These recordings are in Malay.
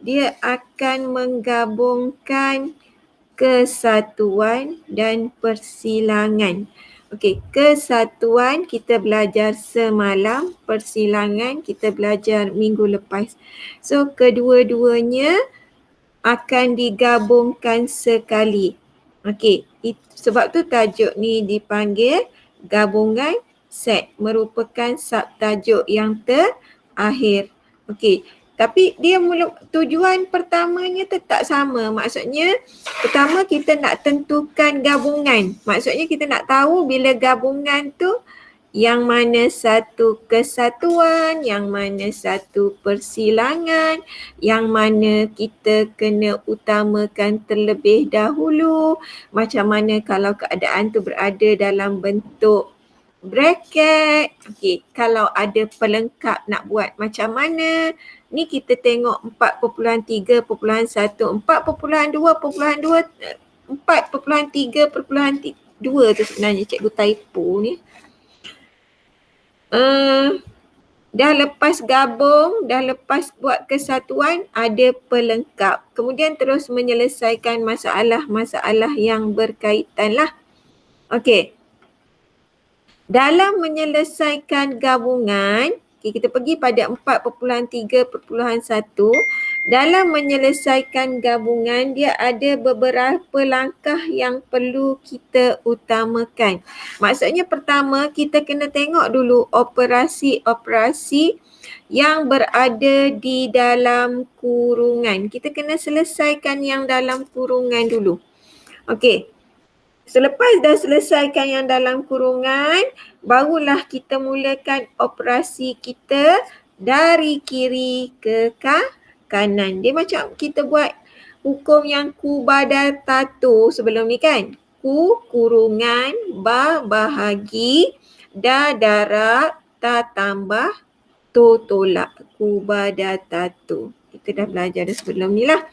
dia akan menggabungkan kesatuan dan persilangan. Okey, kesatuan kita belajar semalam, persilangan kita belajar minggu lepas. So, kedua-duanya akan digabungkan sekali. Okey, sebab tu tajuk ni dipanggil gabungan set, merupakan subtajuk yang terakhir. Okey, tapi dia tujuan pertamanya tetap sama. Maksudnya pertama kita nak tentukan gabungan. Maksudnya kita nak tahu bila gabungan tu yang mana satu kesatuan, yang mana satu persilangan, yang mana kita kena utamakan terlebih dahulu, macam mana kalau keadaan tu berada dalam bentuk bracket. Okey, kalau ada pelengkap nak buat macam mana? Ni kita tengok 4.3.1, 4.2.2, 4.3.2 tu sebenarnya cikgu typo ni. Dah lepas gabung, dah lepas buat kesatuan, ada pelengkap. Kemudian terus menyelesaikan masalah-masalah yang berkaitan lah. Okey. Dalam menyelesaikan gabungan, kita pergi pada 4.3.1. Dalam menyelesaikan gabungan, dia ada beberapa langkah yang perlu kita utamakan. Maksudnya pertama, kita kena tengok dulu operasi-operasi yang berada di dalam kurungan. Kita kena selesaikan yang dalam kurungan dulu. Okey. Selepas dah selesaikan yang dalam kurungan, barulah kita mulakan operasi kita dari kiri ke kanan. Dia macam kita buat hukum yang kubadatato sebelum ni kan. Ku kurungan, ba bahagi, da darat, ta tambah, to tolak. Kubadatato. Kita dah belajar dah sebelum ni lah.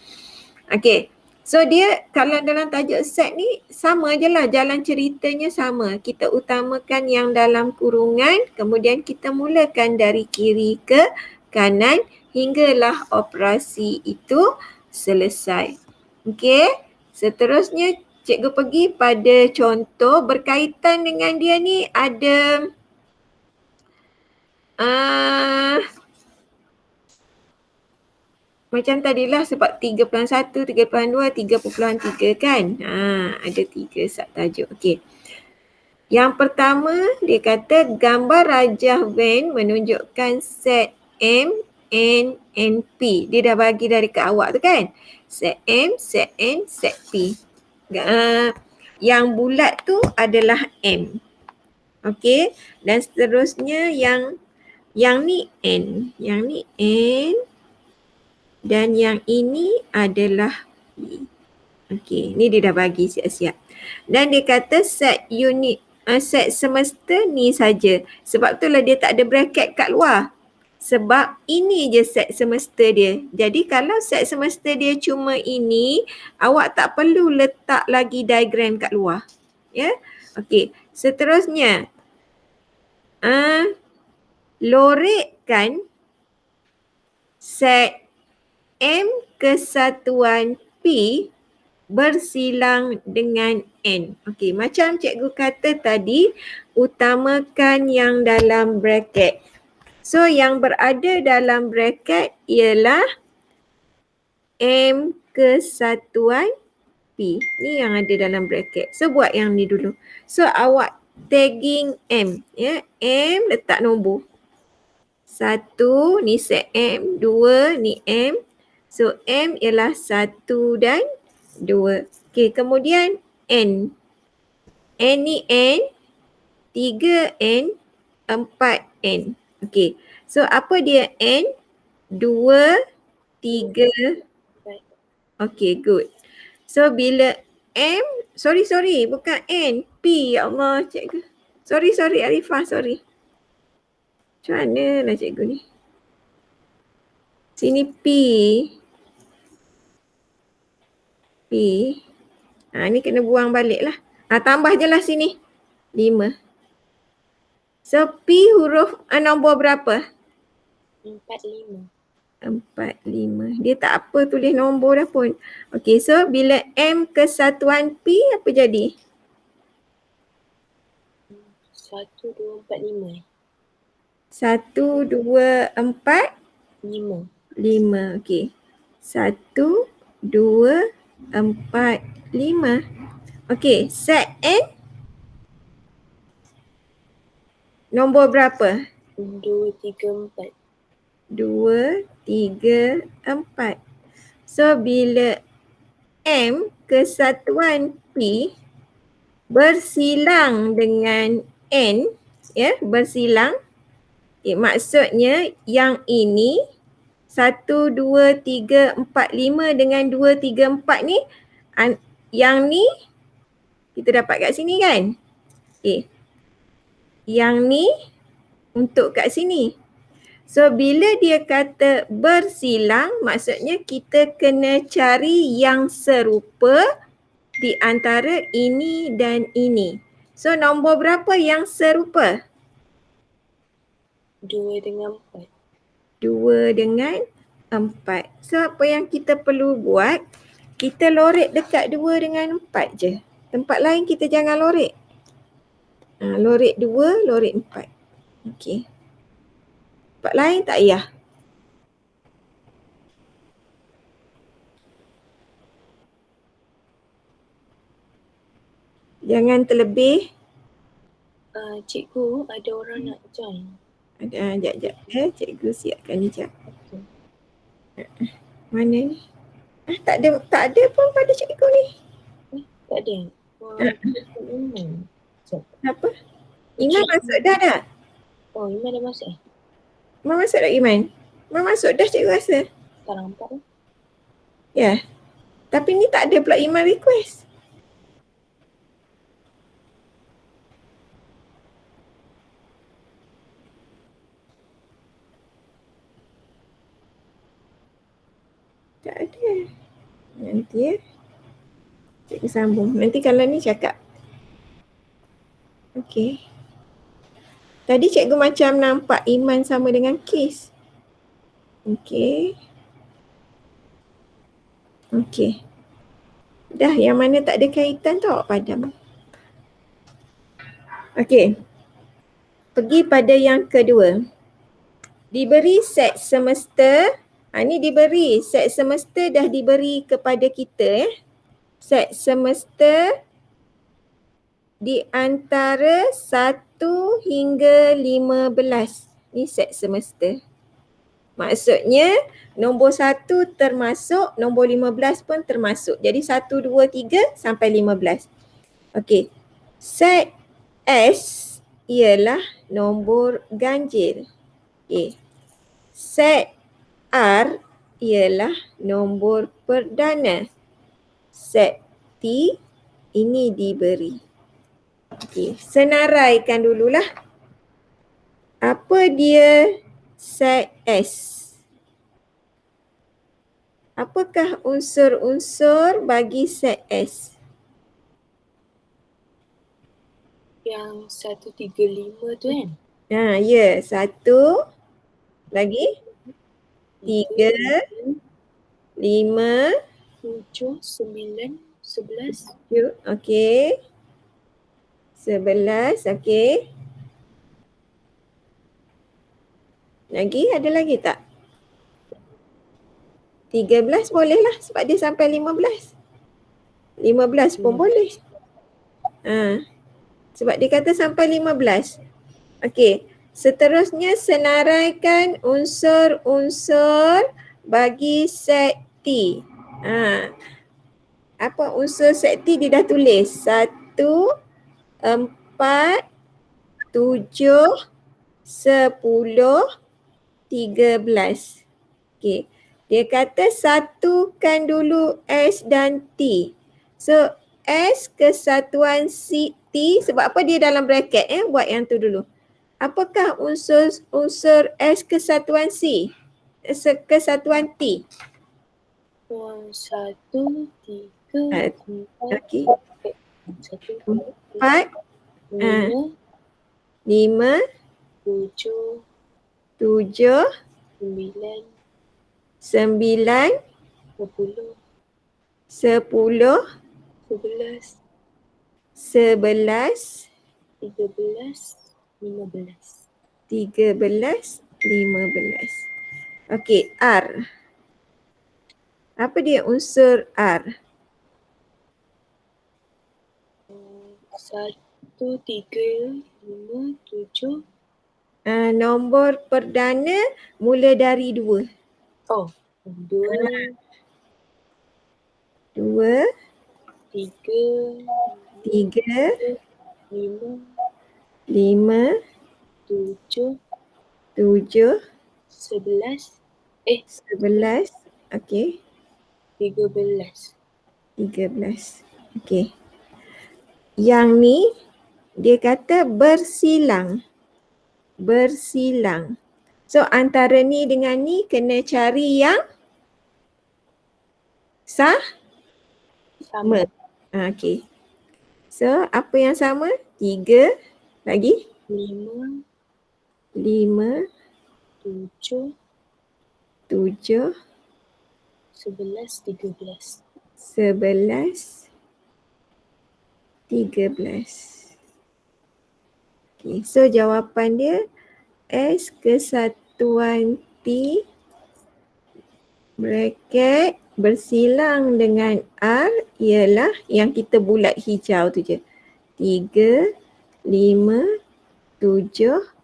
Okey. So dia kalau dalam tajuk set ni sama je lah, jalan ceritanya sama. Kita utamakan yang dalam kurungan, kemudian kita mulakan dari kiri ke kanan hinggalah operasi itu selesai. Okey, seterusnya cikgu pergi pada contoh berkaitan dengan dia ni ada macam tadilah sebab 3.1, 3.2, 3.3 kan. Ada 3 subtajuk. Okey. Yang pertama dia kata gambar rajah Venn menunjukkan set M, N, P. Dia dah bagi dari ke awak tu kan. Set M, set N, set P. Yang bulat tu adalah M. Okey. Dan seterusnya yang ni N. Yang ni N. Dan yang ini adalah P. Okey, ni dia dah bagi siap-siap. Dan dia kata set unit, set semesta ni saja. Sebab itulah dia tak ada bracket kat luar. Sebab ini je set semesta dia. Jadi kalau set semesta dia cuma ini, awak tak perlu letak lagi diagram kat luar. Ya. Okey, seterusnya. Lorekkan set M kesatuan P bersilang dengan N. Okey, macam cikgu kata tadi, utamakan yang dalam bracket. So, yang berada dalam bracket ialah M kesatuan P. Ni yang ada dalam bracket. So, buat yang ni dulu. So, awak tagging M. Ya, M letak nombor. 1, ni set M. 2, ni M. So, M ialah 1 dan 2. Okey, kemudian N. N ni N, 3N, 4N. Okey, so apa dia N? 2, 3. Okey, good. So, bila M, sorry, bukan N, P. Ya Allah, cikgu. Sorry, Arifah, sorry. Macam mana lah cikgu ni? Sini P. Ni kena buang balik lah. Tambah je lah sini. 5. So P huruf nombor berapa? 45. 4, 5. Dia tak apa tulis nombor dah pun. Okey, so bila M kesatuan P apa jadi? 1, 2, 4, 5 1, 2, 4, 5. 5. Okey. 1, 2, 4, 5. Okey, set N nombor berapa? 2, 3, 4. 2, 3, 4. So bila M kesatuan P bersilang dengan N, ya, bersilang. Maksudnya yang ini 1, 2, 3, 4, 5 dengan 2, 3, 4 ni, yang ni kita dapat kat sini kan? Yang ni untuk kat sini. So bila dia kata bersilang, maksudnya kita kena cari yang serupa di antara ini dan ini. So nombor berapa yang serupa? 2 dengan 4. 2 dengan 4. So apa yang kita perlu buat? Kita lorek dekat 2 dengan 4 je. Tempat lain kita jangan lorek. Lorek 2, lorek 4. Okey. Tempat lain tak payah. Jangan terlebih. Cikgu, ada orang nak join. Sekejap. Cikgu siapkan sekejap. Okay. Mana ni? Tak ada pun pada cikgu ni. Tak ada. Iman. Apa? Iman masuk dah tak? Oh, Iman dah masuk Iman masuk dah Iman? Iman masuk dah cikgu rasa. Tak nampak lah. Ya. Tapi ni tak ada pula Iman request. Tak ada. Nanti ya. Cikgu sambung. Nanti kalau ni cakap. Okey. Tadi cikgu macam nampak Iman sama dengan Kes. Okey. Okey. Dah yang mana tak ada kaitan tu awak padam. Okey. Pergi pada yang kedua. Diberi set semesta. Ni diberi. Set semesta dah diberi kepada kita. Set semesta di antara 1 hingga 15. Ni set semesta. Maksudnya nombor 1 termasuk, nombor 15 pun termasuk. Jadi 1, 2, 3 sampai 15. Okey. Set S ialah nombor ganjil. Okey. Set R ialah nombor perdana. Set T ini diberi. Okey, senaraikan dululah. Apa dia set S? Apakah unsur-unsur bagi set S? Yang 1, 3, 5 tu kan? Ya, 1 lagi 3, 5, 7, 9, 11. Okey. 11, okey. Lagi ada lagi tak? 13 boleh lah sebab dia sampai 15. 15 pun boleh. Sebab dia kata sampai 15. Okey. Seterusnya senaraikan unsur-unsur bagi set T. Apa unsur set T dia dah tulis? 1, 4, 7, 10, 13. Okey. Dia kata satukan dulu S dan T. So S kesatuan T, sebab apa dia dalam bracket buat yang tu dulu. Apakah unsur S kesatuan C? Kesatuan T. 1, 3, 4. Okey. 1, 4, 5, 5, 7, 7, 9, 9, 10, 10, 11, 11, 13, 15. 13, 15. Okey, R. Apa dia unsur R? 1, 3, 5, 7. Nombor perdana mula dari 2. Oh, 2, 2, 3, 3, 5, 5, 7, 7, 11, 11. Okey, 13. 13. Okey. Yang ni dia kata bersilang. Bersilang. So antara ni dengan ni kena cari yang sama. Sama. Okey. So apa yang sama? 3 lagi 5, 5, 7, 7, 11, 13. 11, 13. Okay, so jawapan dia S kesatuan T bracket bersilang dengan R ialah yang kita bulat hijau tu je. 3, 5, 7,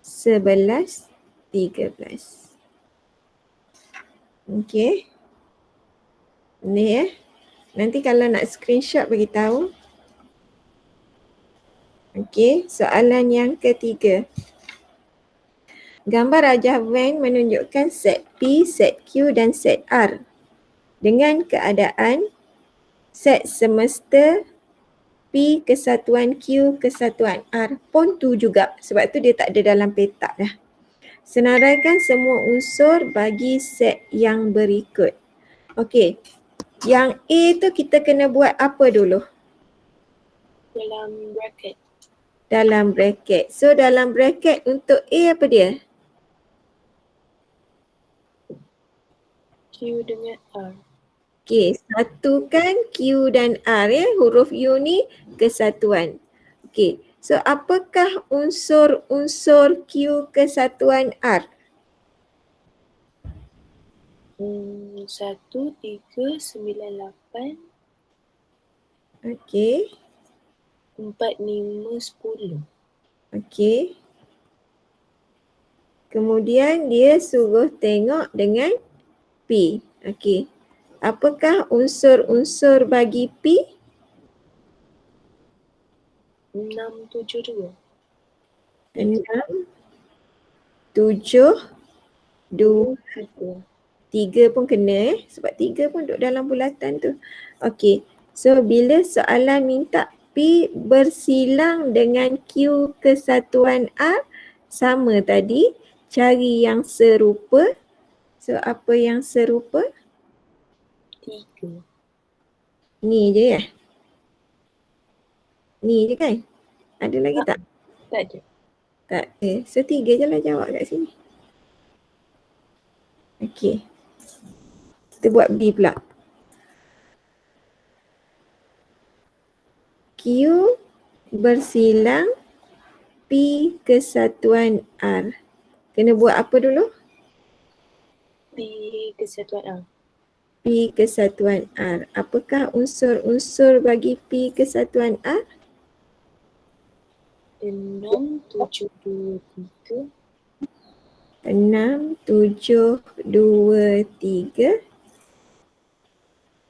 11, 13. Okay. Ni nanti kalau nak screenshot bagi tahu. Okey, soalan yang ketiga. Gambar rajah Venn menunjukkan set P, set Q dan set R dengan keadaan set semesta P kesatuan Q kesatuan R pun tu juga, sebab tu dia tak ada dalam petak dah. Senaraikan semua unsur bagi set yang berikut. Okey, yang A tu kita kena buat apa dulu? Dalam bracket. Dalam bracket. So dalam bracket untuk A apa dia? Q dengan R. Okey, satukan Q dan R ya. Huruf U ni kesatuan. Okey, so apakah unsur-unsur Q kesatuan R? 1, 3, 9, 8, Okey, 4, 5, 10. okey. Kemudian dia suruh tengok dengan P. Okey. Apakah unsur-unsur bagi P? 6, 7, 2. 6, 7, 2, 3. 3 pun kena sebab 3 pun duduk dalam bulatan tu. Okey. So bila soalan minta P bersilang dengan Q kesatuan R sama tadi, cari yang serupa. So apa yang serupa? 3. Ni je ya? Ni je kan? Ada lagi tak? Tak ada. Tak ada. So 3 je lah jawab kat sini. Okey. Kita buat B pula. Q bersilang P kesatuan R. Kena buat apa dulu? P kesatuan R. P kesatuan R. Apakah unsur-unsur bagi P kesatuan R? 6, 7, 2, 3. 6, 7, 2, 3.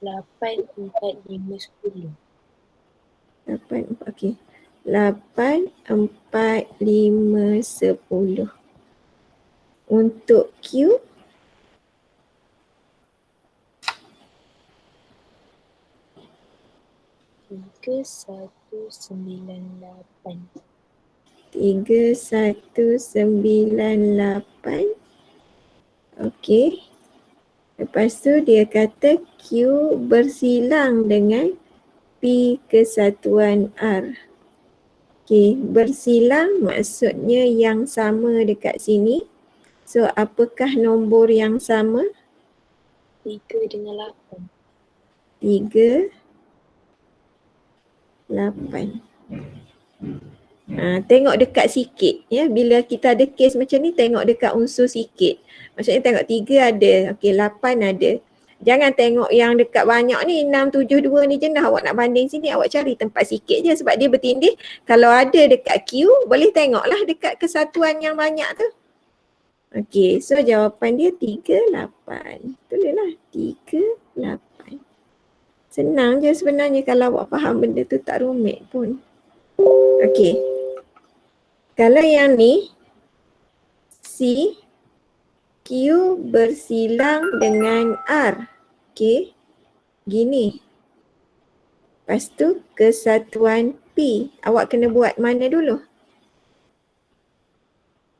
8, 4, 5, 10. 8, okey. 8, 4, 5, 10. Untuk Q, 3, 1, 9, 8. 3, 1, 9, 8. Okey. Lepas tu dia kata Q bersilang dengan P kesatuan R. Okey, bersilang maksudnya yang sama dekat sini. So apakah nombor yang sama? 3 dengan 8. 3, 8. Tengok dekat sikit ya. Bila kita ada kes macam ni, tengok dekat unsur sikit. Maksudnya tengok 3 ada, okey 8 ada. Jangan tengok yang dekat banyak ni, 6, 7, 2 ni je dah. Awak nak banding sini, awak cari tempat sikit je sebab dia bertindih. Kalau ada dekat Q, boleh tengoklah dekat kesatuan yang banyak tu. Okey, so jawapan dia 3, 8. Tulislah 3, 8. Senang je sebenarnya kalau awak faham benda tu, tak rumit pun. Okey. Kalau yang ni, C, Q bersilang dengan R. Okey. Gini. Lepas tu kesatuan P. Awak kena buat mana dulu?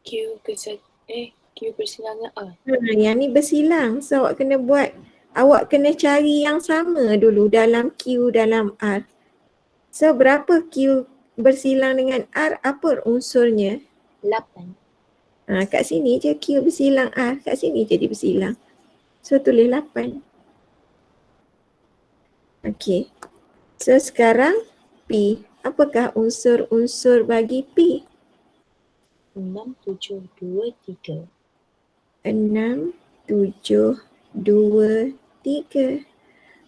Q bersilang dengan R. Yang ni bersilang. So awak kena buat, awak kena cari yang sama dulu dalam Q, dalam R. So berapa Q bersilang dengan R? Apa unsurnya? 8. Kat sini je Q bersilang R. Kat sini je dia bersilang. So tulis 8. Okey. So sekarang P. Apakah unsur-unsur bagi P? 6, 7, 2, 3. 6, 7, 2, 3.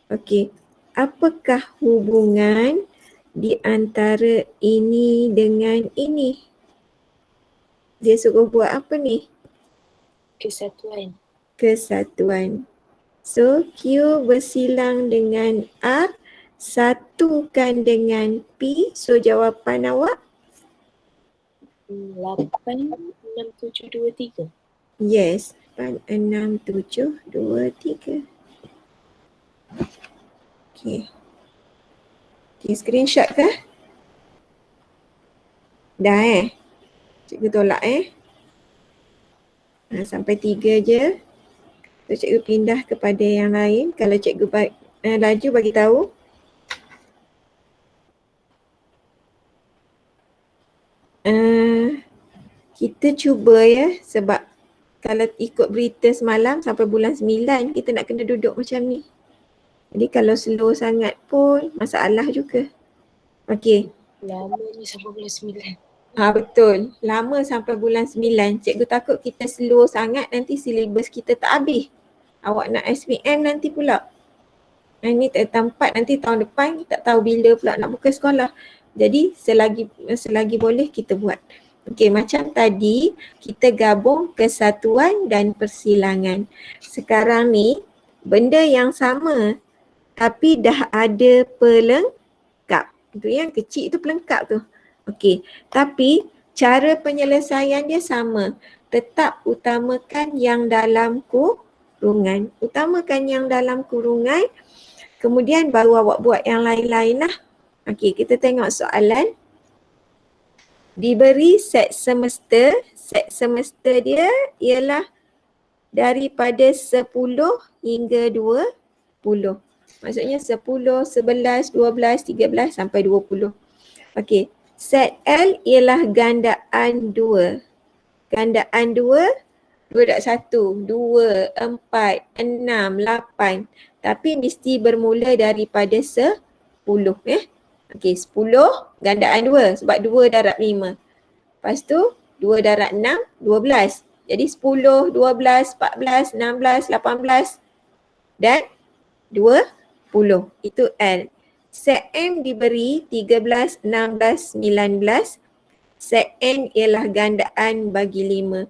Okey. Apakah hubungan di antara ini dengan ini? Dia suruh buat apa ni? Kesatuan. Kesatuan. So Q bersilang dengan R, satukan dengan P. So jawapan awak? 8, 6, 7, 2, 3. Yes. 8, 6, 7, 2, 3. Okay. Okay, screenshot ke? Dah Cikgu tolak sampai 3 je. So cikgu pindah kepada yang lain. Kalau cikgu laju bagi tahu. Kita cuba sebab kalau ikut berita semalam sampai bulan 9 kita nak kena duduk macam ni. Jadi kalau slow sangat pun masalah juga. Okey. Lamanya sampai bulan 9. Betul. Lama sampai bulan 9. Cikgu takut kita slow sangat nanti silibus kita tak habis. Awak nak SPM nanti pula. Ini tempat nanti tahun depan tak tahu bila pula nak buka sekolah. Jadi selagi boleh kita buat. Okey, macam tadi kita gabung kesatuan dan persilangan. Sekarang ni benda yang sama tapi dah ada pelengkap. Itu yang kecil tu pelengkap tu. Okey, tapi cara penyelesaian dia sama. Tetap utamakan yang dalam kurungan. Utamakan yang dalam kurungan. Kemudian baru awak buat yang lain-lain lah. Okey, kita tengok soalan. Diberi set semester. Set semester dia ialah daripada 10 hingga 20. Maksudnya 10, 11, 12, 13 sampai 20. Okey. Set L ialah gandaan 2. Gandaan 2, 2.1, 2, 4, 6, 8. Tapi mesti bermula daripada 10. Okey, 10 gandaan 2 sebab 2 darab 5. Lepas tu 2 darab 6, 12. Jadi 10, 12, 14, 16, 18 dan 20. Itu L. Set M diberi 13, 16, 19. Set N ialah gandaan bagi 5.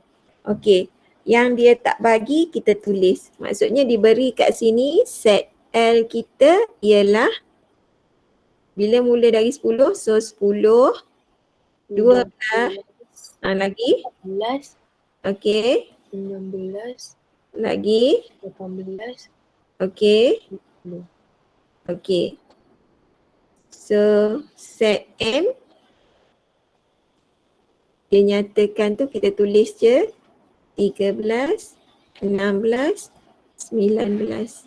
Okey, yang dia tak bagi kita tulis. Maksudnya diberi kat sini set L kita ialah bila mula dari 10, so 10, 12, lagi. 14, Okey, 16, lagi. 18, Okey. 20. Okey. So set M dia nyatakan tu kita tulis je 13, 16, 19.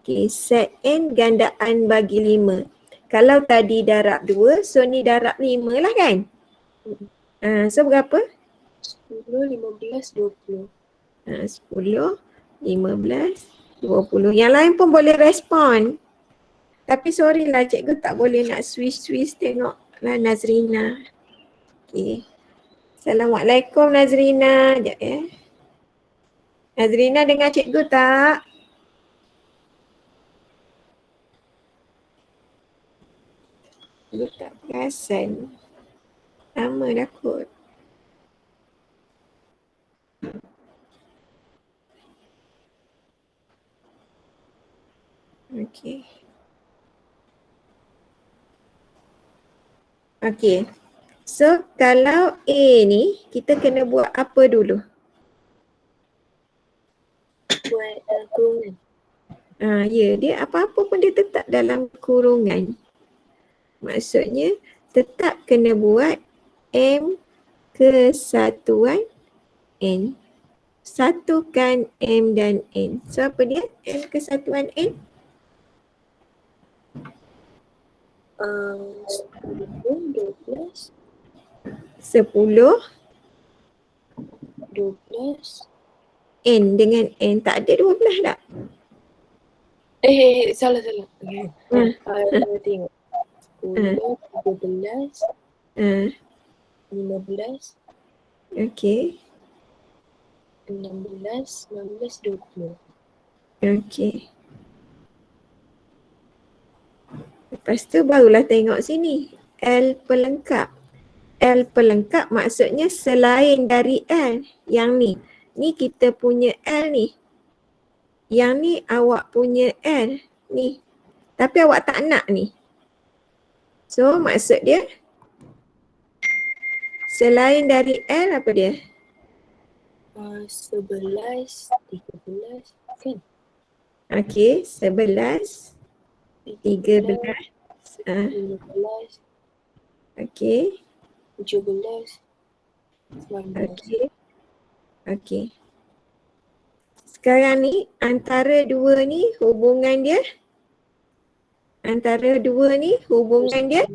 Okey, set N gandaan bagi 5. Kalau tadi darab 2, so ni darab 5 lah kan? So berapa? 10, 15, 20. 10, 15, 20. Yang lain pun boleh respon. Tapi sorry lah cikgu tak boleh nak swish tengok lah Nazrina. Okay. Assalamualaikum Nazrina. Sekejap ya. Nazrina dengar cikgu tak? Cikgu tak perasan. Lama dah kot. Okay. Okay. So kalau A ni kita kena buat apa dulu? Buat kurungan. Ya, dia apa-apa pun dia tetap dalam kurungan. Maksudnya tetap kena buat M kesatuan N. Satukan M dan N. So apa dia? M kesatuan N? 12, 10 12. N dengan N. Tak ada 12 tak? Salah. Okay. Tengok. 10, 13, 15, Okay. 16, 19, 20. Okay. Lepas tu barulah tengok sini. L pelengkap. L pelengkap maksudnya selain dari L. Yang ni. Ni kita punya L ni. Yang ni awak punya L. Ni. Tapi awak tak nak ni. So maksud dia selain dari L apa dia? 11, 13 kan? Okay, 11, 13. 15, Okay, 17, 19. okay. Sekarang ni antara dua ni hubungan dia? Antara dua ni hubungan dia?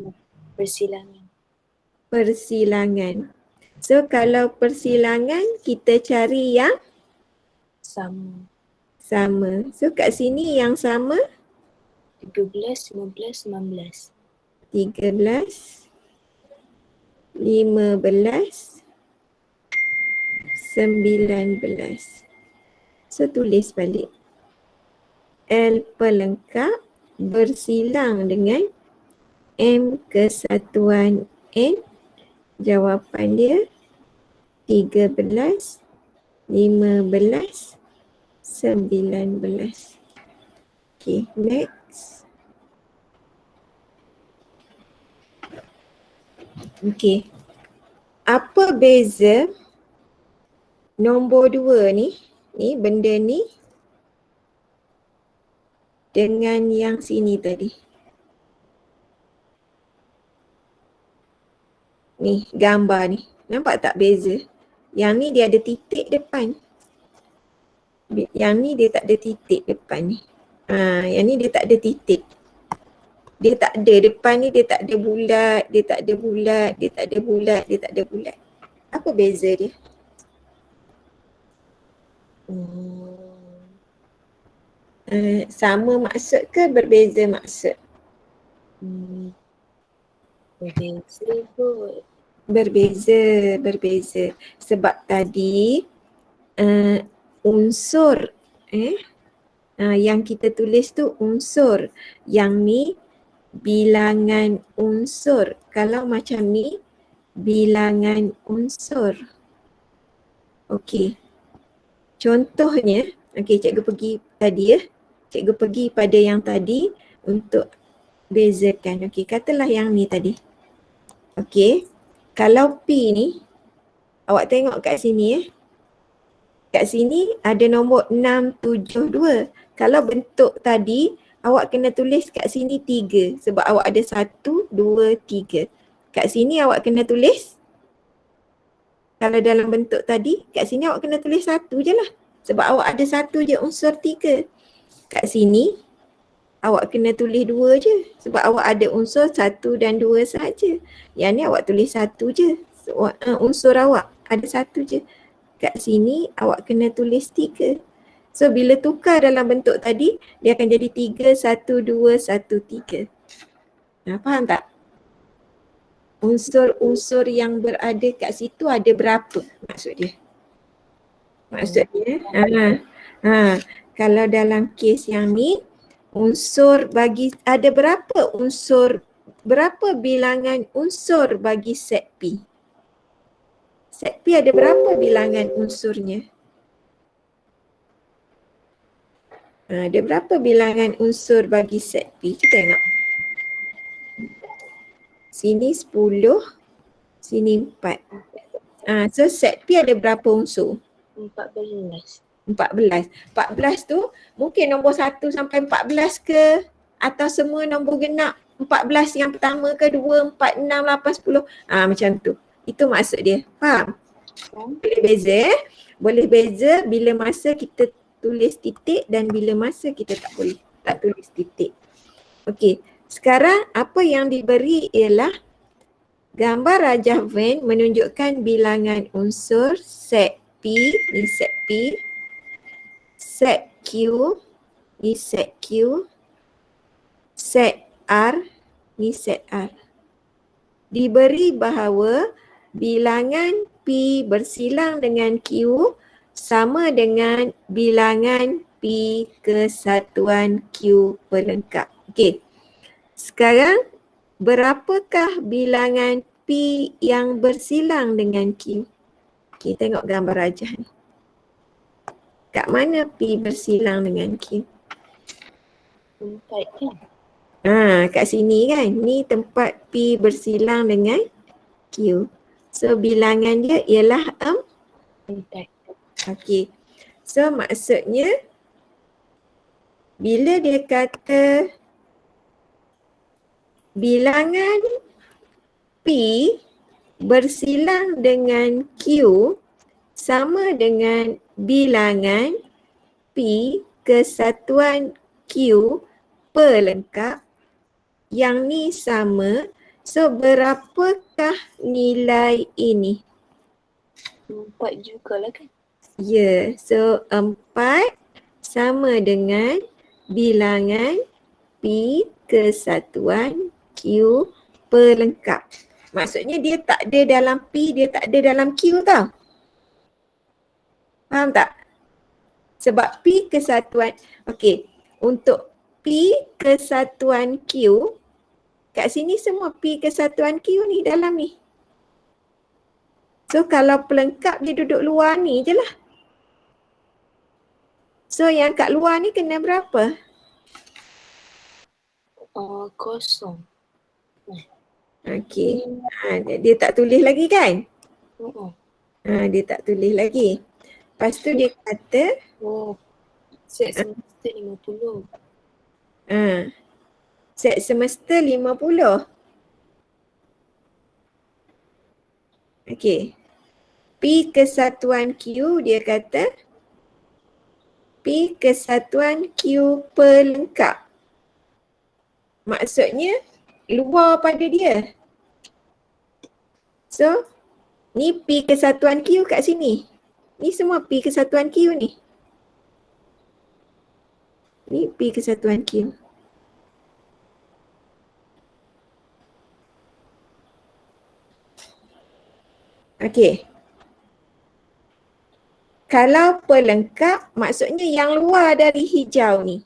Persilangan. So kalau persilangan kita cari yang Sama. So kat sini yang sama 13, 15, 16. 13, 15, 19. So tulis balik. L pelengkap bersilang dengan M kesatuan N. Jawapan dia 13, 15, 19. Okay, next. Okay. Apa beza nombor 2 ni, benda ni dengan yang sini tadi? Ni gambar ni. Nampak tak beza? Yang ni dia ada titik depan. Yang ni dia tak ada titik depan ni. Yang ni dia tak ada titik. Dia tak ada depan ni, dia tak ada bulat, dia tak ada bulat, dia tak ada bulat, dia tak ada bulat. Apa beza dia? Sama maksud ke berbeza maksud? Berbeza kot. Berbeza. Sebab tadi unsur yang kita tulis tu unsur. Yang ni bilangan unsur. Kalau macam ni bilangan unsur. Okey. Contohnya, cikgu pergi tadi ya. Cikgu pergi pada yang tadi untuk bezakan. Okey, katalah yang ni tadi. Okey. Kalau P ni, awak tengok kat sini ya. Kat sini ada nombor 672. Kalau bentuk tadi, awak kena tulis kat sini 3. Sebab awak ada 1, 2, 3. Kat sini awak kena tulis, kalau dalam bentuk tadi, kat sini awak kena tulis 1 je lah. Sebab awak ada 1 je unsur 3. Kat sini, awak kena tulis 2 je. Sebab awak ada unsur 1 dan 2 sahaja. Yang ni awak tulis 1 je. Unsur awak ada 1 je. Kat sini awak kena tulis 3. So bila tukar dalam bentuk tadi, dia akan jadi 3, 1, 2, 1, 3. Faham tak? Unsur-unsur yang berada kat situ ada berapa maksud dia? Maksudnya, kalau dalam kes yang ni, unsur bagi, ada berapa unsur, berapa bilangan unsur bagi set P? Set P ada berapa bilangan unsurnya? Ada berapa bilangan unsur bagi set P? Kita tengok. Sini 10, sini 4. So set P ada berapa unsur? 14. 14 tu mungkin nombor 1 sampai 14 ke? Atau semua nombor genap 14 yang pertama ke, 2, 4, 6, 8, 10. Macam tu. Itu maksud dia. Faham? Boleh beza Boleh beza bila masa kita tulis titik dan bila masa kita tak tulis titik. Okey, sekarang apa yang diberi ialah gambar rajah Venn menunjukkan bilangan unsur set P, ni set P, set Q, ni set Q, set R, ni set R. Diberi bahawa bilangan P bersilang dengan Q sama dengan bilangan P kesatuan Q pelengkap. Okey. Sekarang berapakah bilangan P yang bersilang dengan Q? Okey, tengok gambar rajah ni. Kat mana P bersilang dengan Q? 4 kan? Kat sini kan. Ni tempat P bersilang dengan Q. So bilangan dia ialah 4. Okey. So maksudnya bila dia kata bilangan P bersilang dengan Q sama dengan bilangan P kesatuan Q pelengkap, yang ni sama. So berapakah nilai ini? 4 jugalah kan? Ya, so 4 sama dengan bilangan P kesatuan Q pelengkap. Maksudnya dia tak ada dalam P, dia tak ada dalam Q tau. Faham tak? Sebab P kesatuan, okey, untuk P kesatuan Q, kat sini semua P kesatuan Q ni dalam ni. So kalau pelengkap dia duduk luar ni je lah. So yang kat luar ni kena berapa? Kosong. Okey. Dia tak tulis lagi kan? Dia tak tulis lagi. Lepas tu dia kata set semester 50. set semester 50. Okey. P kesatuan Q, dia kata P kesatuan Q pelengkap. Maksudnya luar pada dia. So ni P kesatuan Q kat sini. Ni semua P kesatuan Q ni. Ni P kesatuan Q. Okey. Kalau pelengkap maksudnya yang luar dari hijau ni.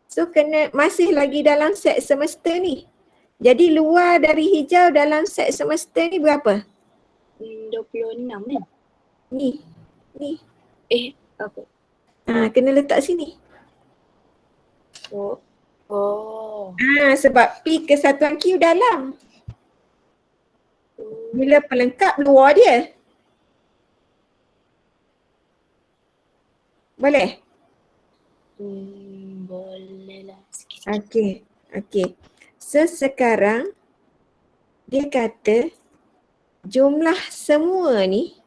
So kena masih lagi dalam set semester ni. Jadi luar dari hijau dalam set semester ni berapa? 26 kan? Ni. Apa? Kena letak sini. Sebab P kesatuan Q dalam. Bila pelengkap luar dia. Boleh? Boleh lah sikit-sikit. Okey. So sekarang dia kata jumlah semua ni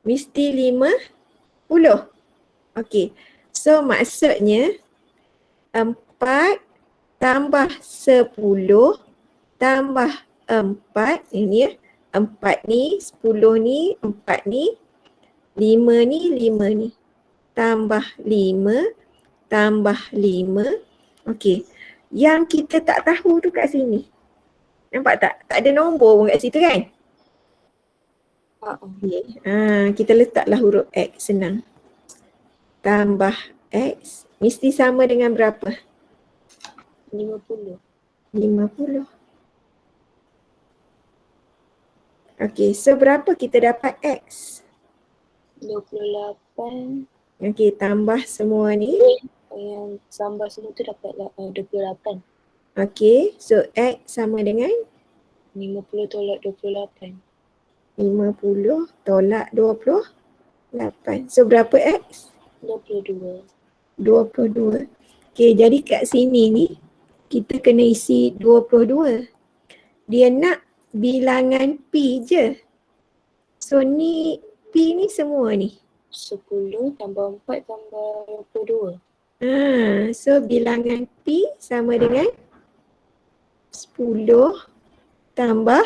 mesti 50. Okey. So maksudnya 4 tambah 10 tambah 4, ini ya. 4 ni, 10 ni, 4 ni, 5 ni, 5 ni. tambah 5 tambah 5. Okey. Yang kita tak tahu tu kat sini. Nampak tak? Tak ada nombor pun kat situ kan? Okay. Kita letaklah huruf X, senang. Tambah X mesti sama dengan berapa? 50. 50. Okey, so berapa kita dapat X? 28. Okey, tambah semua ni. Yang tambah semua tu dapat 28. Okey, so X sama dengan 50 tolak 28. 50 tolak 28. So berapa X? 22. 22. Okey, jadi kat sini ni kita kena isi 22. Dia nak bilangan P je. So ni P ni semua ni. 10 tambah 4 tambah 22. So bilangan P sama dengan 10 tambah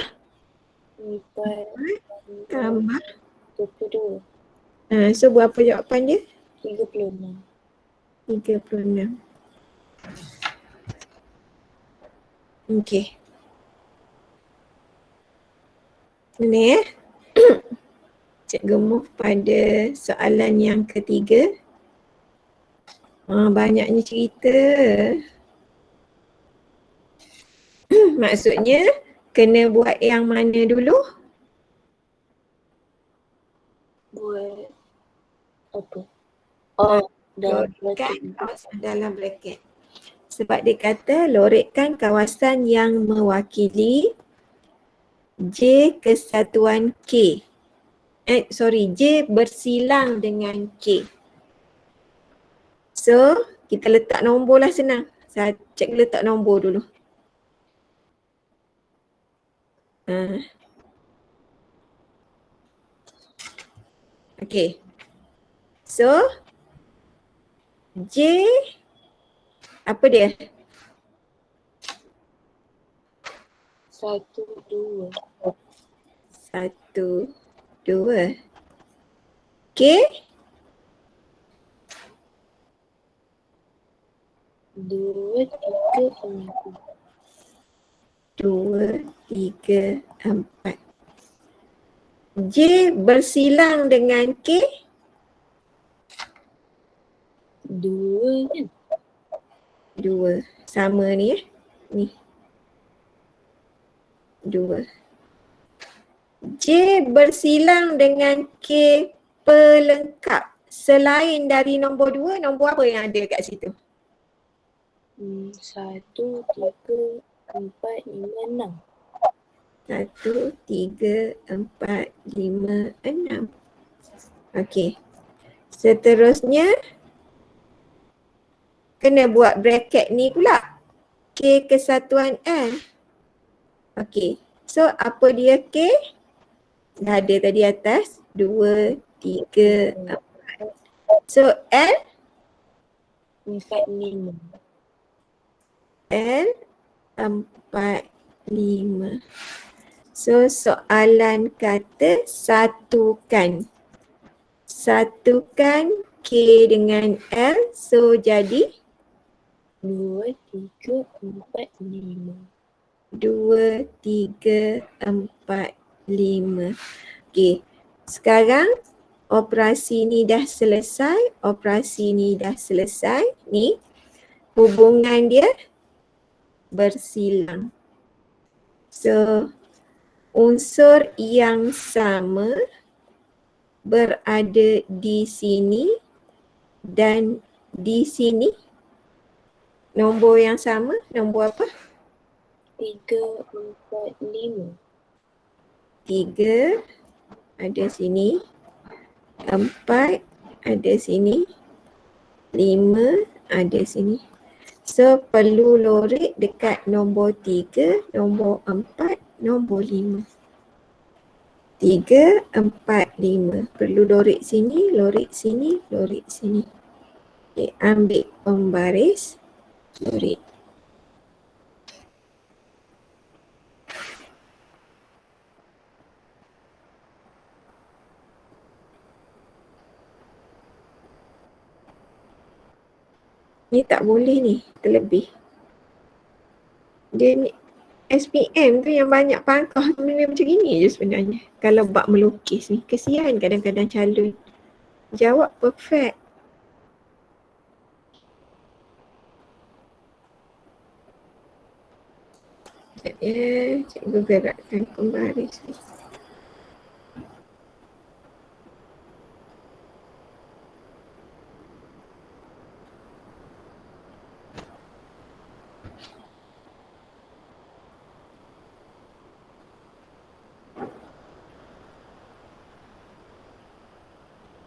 4 tambah. 22. So berapa jawapan dia? 36. 36. Okey. Ni Cikgu move pada soalan yang ketiga. Banyaknya cerita. Maksudnya kena buat yang mana dulu? Buat apa? Dalam Lorekkan bracket. kawasan dalam bracket. Sebab dia kata lorekkan kawasan yang mewakili J kesatuan K. J bersilang dengan K. So, kita letak nombor lah, senang. Saya cek letak nombor dulu. Okay. So, J apa dia? 1, 2. 1, 2. K? 2, 3, 4. 2, 3, 4. J bersilang dengan K? 2 kan? 2. Sama ni Ni. 2. J bersilang dengan K pelengkap. Selain dari nombor 2, nombor apa yang ada kat situ? 1, 3, 4, 5, 6. 1, 3, 4, 5, 6. Okey. Seterusnya kena buat bracket ni pula. K kesatuan L. Okey. So apa dia K? Dah ada tadi atas. 2, 3, 4. So L? 4, 5. L 4, 5. So soalan kata satukan. Satukan K dengan L. So jadi 2, 3, 4, 5. 2, 3, 4, 5. Okey. Sekarang operasi ni dah selesai. Operasi ni dah selesai. Ni hubungan dia bersilang. So unsur yang sama berada di sini dan di sini. Nombor yang sama, nombor apa? 3, 4, 5. 3 ada sini, 4 ada sini, 5 ada sini. So perlu lorek dekat nombor 3, nombor 4, nombor 5. 3, 4, 5. Perlu lorek sini, lorek sini, lorek sini. Okay, ambil pembaris, lorek. Ni tak boleh ni, terlebih. Dia ni SPM tu yang banyak pangkah tu benda macam gini je sebenarnya. Kalau bab melukis ni, kesian kadang-kadang calon. Jawab perfect. Sekejap ya, cikgu gerakkan pembaris ni.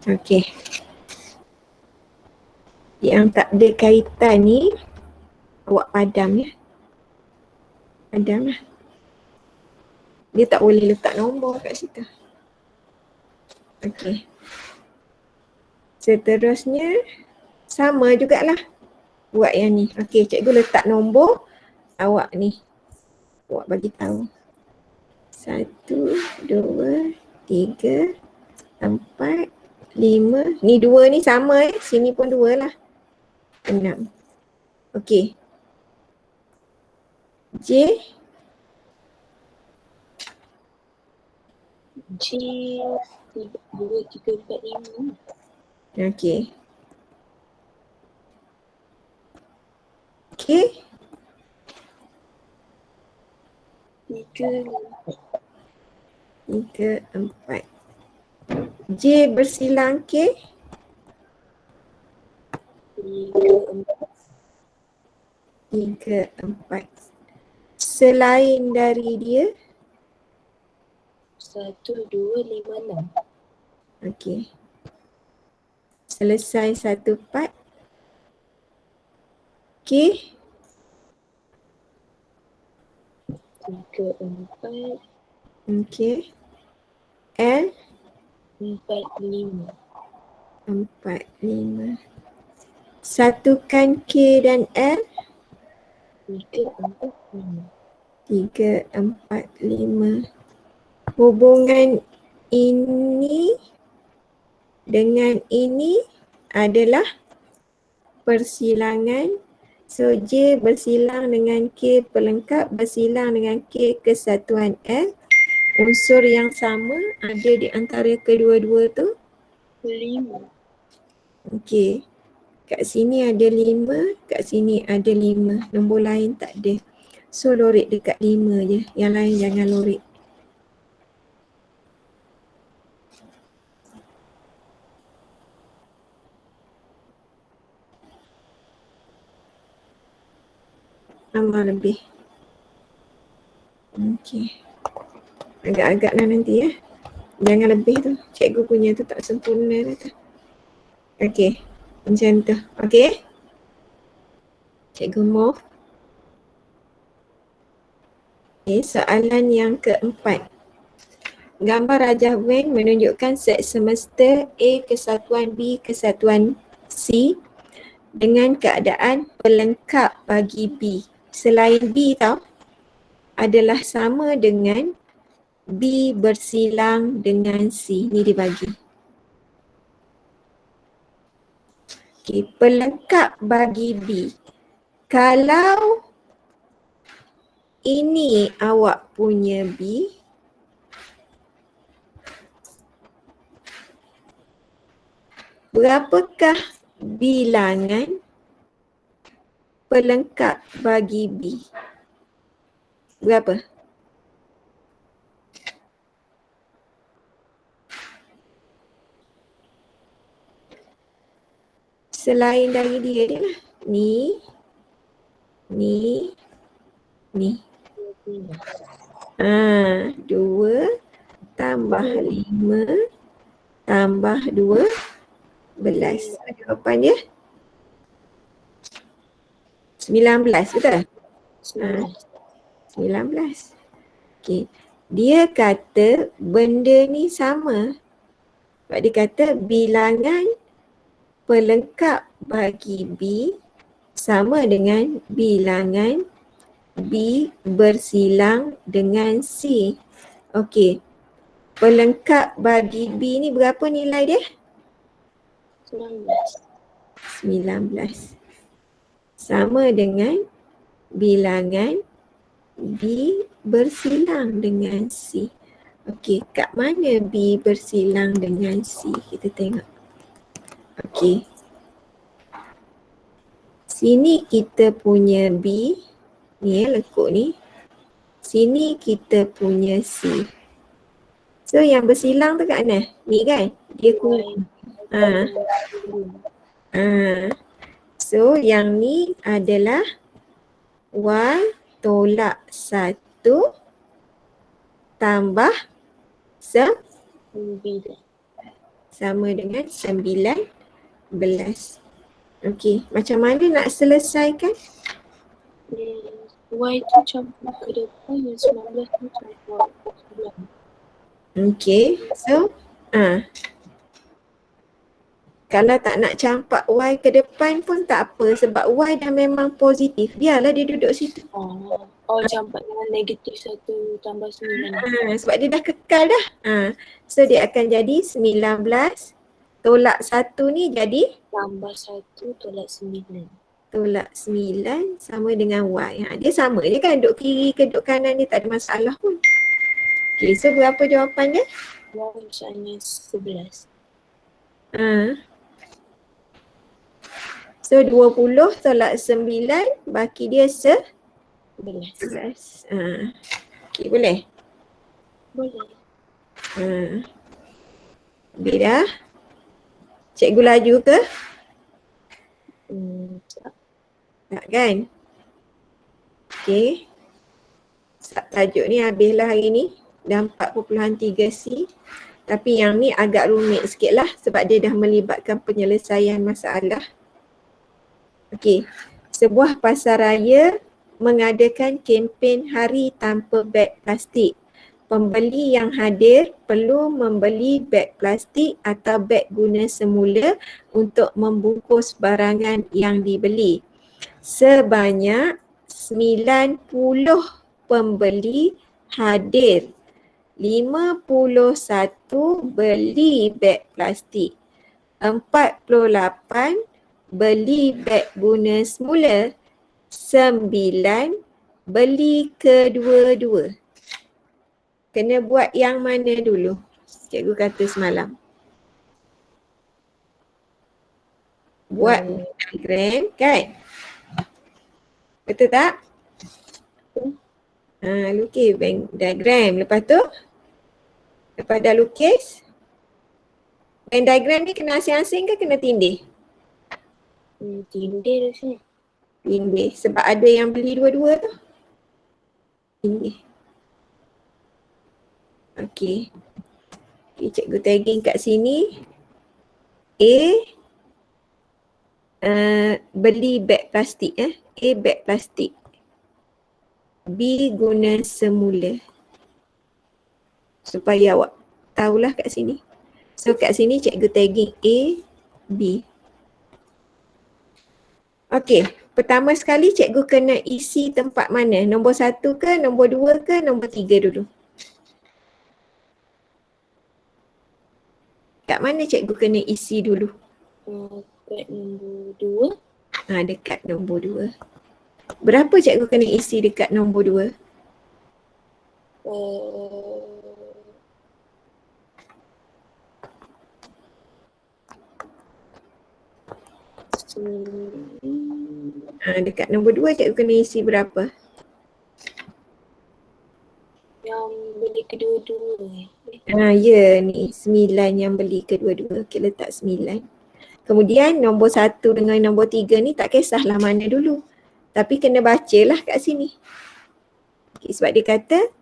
Okey. Yang tak ada kaitan ni, awak padam ya. Padam lah. Dia tak boleh letak nombor kat situ. Okey. Seterusnya, sama jugalah. Buat yang ni. Okey, cikgu letak nombor. Awak ni. Awak bagi tahu. 1, 2, 3, 4, 5. Ni 2 ni sama Sini pun 2 lah. 6. Okey. J. J 2, 3, 4, 5. Okey. K. 3, 4. J bersilang K. 3, 3, 4. Selain dari dia. 1, 2, 5, 6. Okey. Selesai 1 part. K. 3, 4, Okey. L. 4, 5. 4, 5. Satukan K dan L. 3, 4, 5. 3, 4, 5. Hubungan ini dengan ini adalah persilangan. So J bersilang dengan K pelengkap bersilang dengan K kesatuan L. Unsur yang sama ada di antara kedua-dua tu. 5. Okey. Kat sini ada 5, kat sini ada 5. Nombor lain tak ada. So lorik dekat 5 je. Yang lain jangan lorik. Tambah lebih. Okey. Agak-agak lah nanti ya. Jangan lebih tu. Cikgu punya tu tak sempurna dah tu. Okey. Macam tu. Okey. Cikgu move. Okay, soalan yang keempat. Gambar rajah Venn menunjukkan set semesta A kesatuan B kesatuan C dengan keadaan pelengkap bagi B. Selain B tau, adalah sama dengan B bersilang dengan C. Ni dibagi. Okay, pelengkap bagi B. Kalau ini awak punya B, berapakah bilangan pelengkap bagi B? Berapa? Selain dari dia ni lah. Ni. Ha, 2 tambah 5 tambah 12. Jawapan dia 19, betul? 19. Okey. Dia kata benda ni sama. Sebab dia kata bilangan pelengkap bagi B sama dengan bilangan B bersilang dengan C. Okey. Pelengkap bagi B ni berapa nilai dia? 19. 19. sama dengan bilangan B bersilang dengan C. Okey, kat mana B bersilang dengan C? Kita tengok. Okey. Sini kita punya B. Ni lekuk ni. Sini kita punya C. So yang bersilang tu kat mana? Ni kan? Dia kurang. So yang ni adalah Y tolak 1 tambah sama dengan 19. Okey, macam mana nak selesaikan? Y tu campur ke depan, yang 19 tu campur ke sebelah. Okey, so kalau tak nak campak Y ke depan pun tak apa sebab Y dah memang positif. Biarlah dia duduk situ. Campak dengan negatif 1 tambah 9. Sebab dia dah kekal dah. So dia akan jadi 19 tolak 1 ni jadi? Tambah 1 tolak 9. Tolak 9 sama dengan Y. Dia sama je kan, duduk kiri ke duduk kanan ni tak ada masalah pun. Okay, so berapa jawapan dia? Y misalnya 11. So 20 tolak 9 baki dia 11. Okay, boleh? Boleh. Bila? Cikgu laju ke? Tak kan? Okay. Tajuk ni habislah hari ni. Dah 4.3C. Tapi yang ni agak rumit sikit lah sebab dia dah melibatkan penyelesaian masalah. Okay. Sebuah pasaraya mengadakan kempen hari tanpa beg plastik. Pembeli yang hadir perlu membeli beg plastik atau beg guna semula untuk membungkus barangan yang dibeli. Sebanyak 90 pembeli hadir. 51 beli beg plastik. 48 beli beg guna semula. 9 beli kedua-dua. Kena buat yang mana dulu? Cikgu kata semalam. Buat diagram kan? Betul tak? Lukis diagram. Lepas tu? Lepas dah lukis? Diagram ni kena asing-asing ke kena tindih? Tindih dah sini. Tindih. Sebab ada yang beli dua-dua tu. Tindih. Okey. Cikgu tagging kat sini. Beli beg plastik. A beg plastik. B guna semula. Supaya awak tahulah kat sini. So kat sini cikgu tagging A, B. Okey. Pertama sekali cikgu kena isi tempat mana? Nombor 1 ke, nombor 2 ke, nombor 3 dulu? Kat mana cikgu kena isi dulu? Dekat nombor 2. Dekat nombor 2. Berapa cikgu kena isi dekat nombor 2? Dekat nombor 2 cikgu kena isi berapa? Yang beli kedua-dua. Ya ni 9 yang beli kedua-dua. Okay, letak 9. Kemudian nombor 1 dengan nombor 3 ni tak kisahlah mana dulu. Tapi kena bacalah kat sini. Okay, sebab dia kata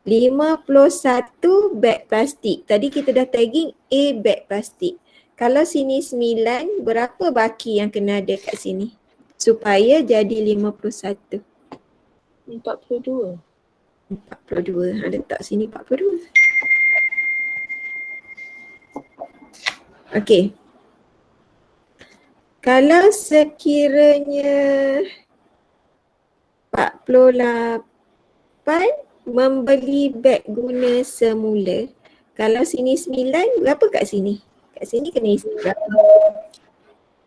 51 beg plastik. Tadi kita dah tagging A beg plastik. Kalau sini 9, berapa baki yang kena ada kat sini? Supaya jadi 51. 42. 42. Letak sini 42. Okey. Kalau sekiranya 48 membeli beg guna semula. Kalau sini 9, berapa kat sini? Kat sini kena isi berapa?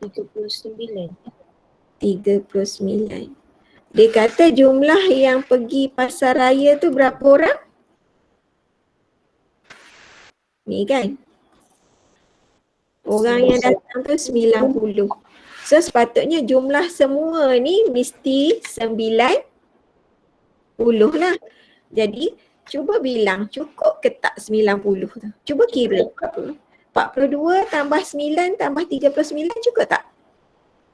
39. 39. Dia kata jumlah yang pergi pasar raya tu berapa orang? Ni kan? Orang yang datang tu 90. So sepatutnya jumlah semua ni mesti 90 lah. Jadi cuba bilang cukup ke tak 90 tu? Cuba kira. 42 tambah 9 tambah 39 cukup tak?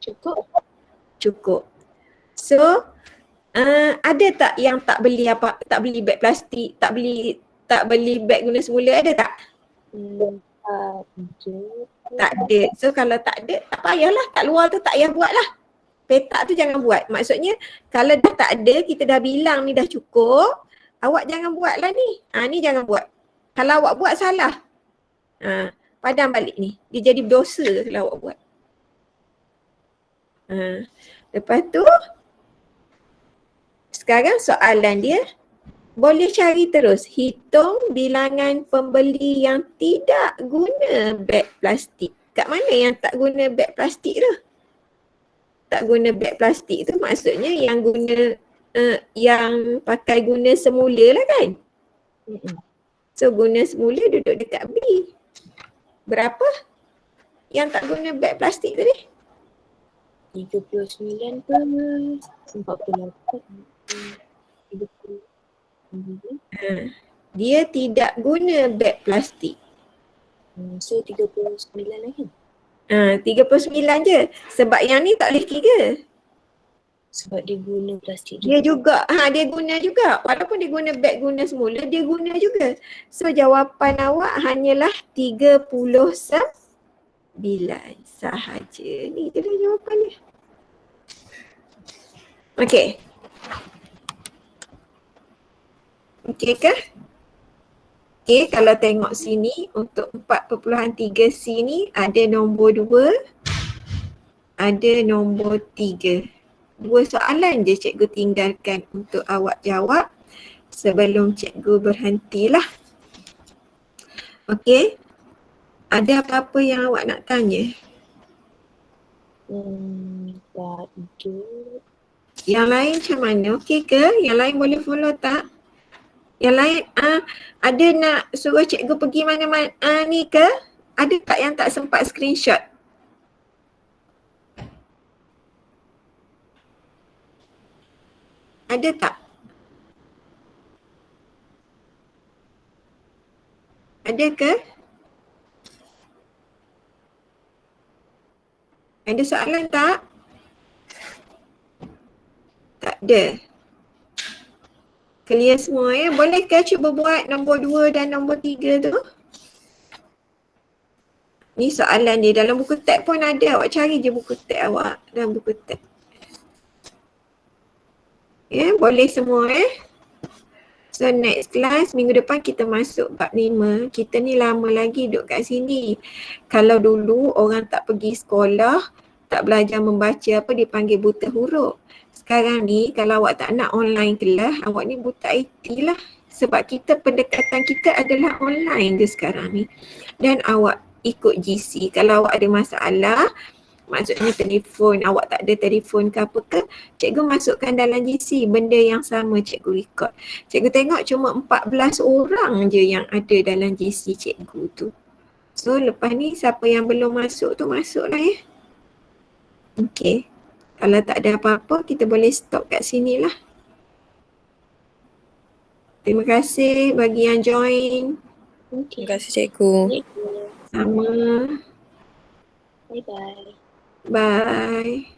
Cukup. Cukup. So ada tak yang tak beli beg plastik, tak beli beg guna semula, ada tak? Tak ada. So kalau tak ada, tak payahlah, kat luar tu tak payah buat lah. Petak tu jangan buat. Maksudnya kalau dah tak ada, kita dah bilang ni dah cukup, awak jangan buat lah ni. Ni jangan buat. Kalau awak buat salah, padam balik ni. Dia jadi berdosa kalau awak buat. Lepas tu, sekarang soalan dia, boleh cari terus. Hitung bilangan pembeli yang tidak guna beg plastik. Kat mana yang tak guna beg plastik tu? Tak guna beg plastik tu maksudnya yang guna, yang pakai guna semula lah kan? So guna semula duduk dekat B. Berapa yang tak guna beg plastik tadi? 39 ke 48. Dia tidak guna beg plastik. So 39 lagi. 39 je. Sebab yang ni tak boleh kira. Sebab dia guna plastik Dia juga, dia guna juga. Walaupun dia guna beg guna semula, dia guna juga. So jawapan awak hanyalah 39 sahaja. Ni je dah jawapan dia. Okey. Okey ke? Okey, kalau tengok sini untuk 4.3C ni ada nombor 2, ada nombor 3. 2 soalan je cikgu tinggalkan untuk awak jawab sebelum cikgu berhentilah. Okey. Ada apa-apa yang awak nak tanya? Tak ada. Yang lain macam mana? Okey ke? Yang lain boleh follow tak? Yang lain ada nak suruh cikgu pergi mana-mana ni ke? Ada tak yang tak sempat screenshot? Ada tak? Ada ke? Ada soalan tak? Tak ada. Clear semua ya? Boleh ke cuba buat nombor 2 dan nombor 3 tu? Ni soalan dia. Dalam buku teks pun ada. Awak cari je buku teks awak. Dalam buku teks. Ya, boleh semua So next class minggu depan kita masuk bab 5. Kita ni lama lagi duduk kat sini. Kalau dulu orang tak pergi sekolah, tak belajar membaca apa, dipanggil buta huruf. Sekarang ni kalau awak tak nak online kelas, awak ni buta IT lah. Sebab kita pendekatan kita adalah online je sekarang ni. Dan awak ikut GC. Kalau awak ada masalah, maksudnya telefon, awak tak ada telefon ke apa ke, cikgu masukkan dalam GC, benda yang sama cikgu record. Cikgu tengok cuma 14 orang je yang ada dalam GC cikgu tu. So lepas ni siapa yang belum masuk tu masuklah ya. Okay. Kalau tak ada apa-apa kita boleh stop kat sini lah. Terima kasih bagi yang join. Terima kasih cikgu. Sama. Bye-bye. Bye.